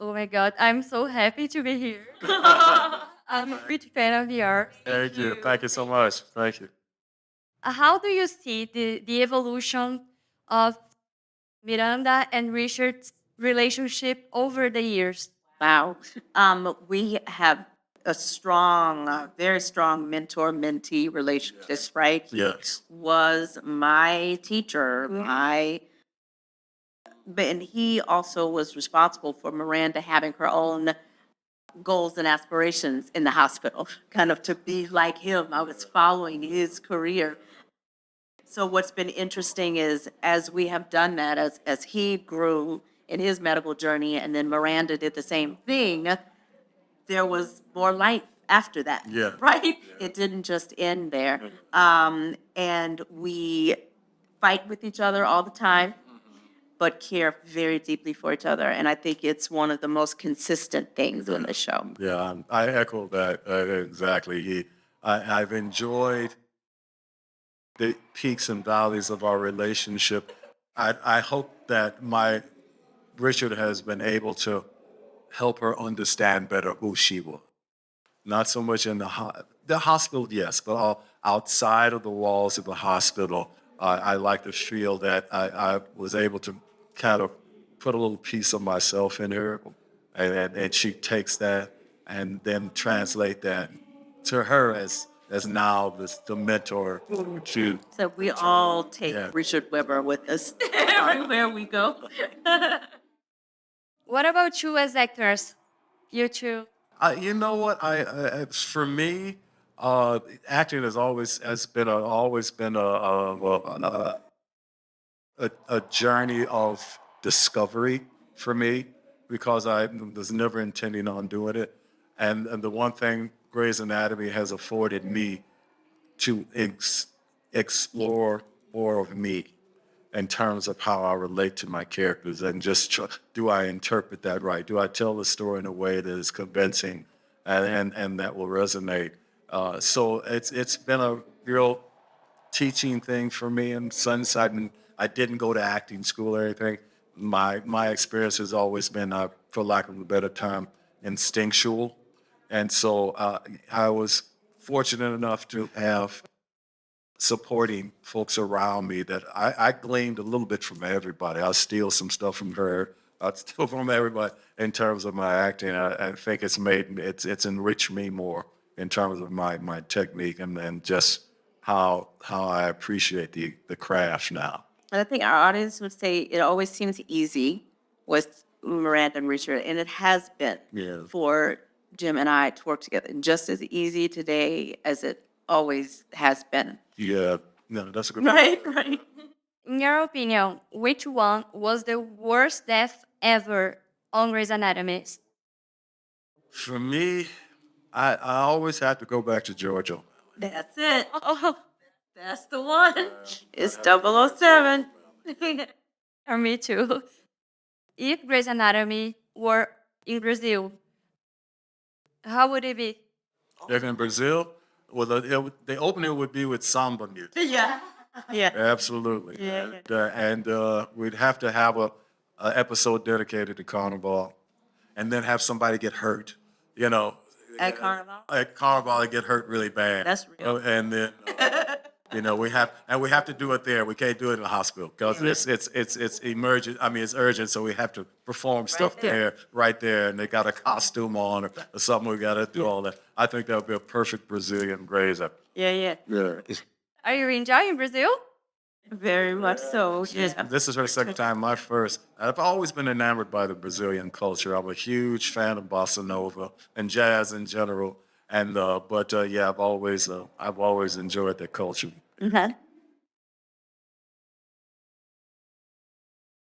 Oh my God, I'm so happy to be here. I'm a big fan of yours. Thank you. Thank you so much. Thank you. How do you see the evolution of Miranda and Richard's relationship over the years? Wow. We have a strong, very strong mentor-mentee relationship, right? Yes. Was my teacher, and he also was responsible for Miranda having her own goals and aspirations in the hospital, kind of to be like him. I was following his career. So what's been interesting is as we have done that, as he grew in his medical journey, and then Miranda did the same thing, there was more life after that. Yeah. Right? It didn't just end there. And we fight with each other all the time, but care very deeply for each other. And I think it's one of the most consistent things in the show. Yeah, I echo that exactly. I've enjoyed the peaks and valleys of our relationship. I hope that my Richard has been able to help her understand better who she was. Not so much in the hospital, yes, but outside of the walls of the hospital. I like to feel that I was able to kind of put a little piece of myself in her, and she takes that and then translate that to her as now the mentor to. So we all take Yeah. Richard Weber with us everywhere we go. What about you as actors? You two? You know what? For me, acting always been a journey of discovery for me because I was never intending on doing it, and the one thing Grey's Anatomy has afforded me to explore more of me in terms of how I relate to my characters and just do I interpret that right? Do I tell the story in a way that is convincing and that will resonate? So it's been a real teaching thing for me in Sunside. And I didn't go to acting school or anything. My experience has always been, for lack of a better term, instinctual. And so I was fortunate enough to have supporting folks around me that I gleaned a little bit from everybody. I steal some stuff from her. I steal from everybody in terms of my acting. I think it's enriched me more in terms of my technique and just how I appreciate the craft now. And I think our audience would say it always seems easy with Miranda and Richard, and it has been Yeah. for Jim and I to work together. Just as easy today as it always has been. Yeah, no, that's a good. Right, right. In your opinion, which one was the worst death ever on Grey's Anatomy? For me, I always have to go back to Georgia. That's it. Oh, That's the one. It's 007. for me too. If Grey's Anatomy were in Brazil, how would it be? If in Brazil, well, the opening would be with samba music. Yeah. Yeah. Absolutely. Yeah. And we'd have to have a episode dedicated to Carnival, and then have somebody get hurt. You know, At Carnival? at Carnival, they get hurt really bad. That's real. And then we have to do it there. We can't do it in the hospital because it's emergent. I mean, it's urgent, so we have to perform stuff there. right there, and they got a costume on or something. We got to do all that. I think that would be a perfect Brazilian Grays. Yeah. Yeah. Are you enjoying Brazil? Very much so. Yeah. This is her second time. My first. I've always been enamored by the Brazilian culture. I'm a huge fan of bossa nova and jazz in general. And I've always enjoyed their culture. Mhm.